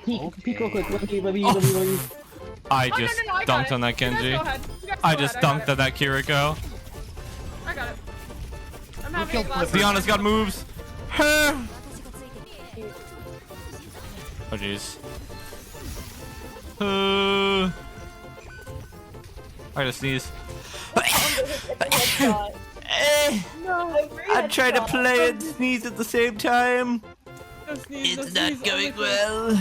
Peek real quick. Let me. I just dunked on that Genji. I just dunked on that Kiriko. I got it. I'm having a glass. Diana's got moves. Oh jeez. I just sneeze. I'm trying to play and sneeze at the same time. Don't sneeze, It's don't not sneeze. going well.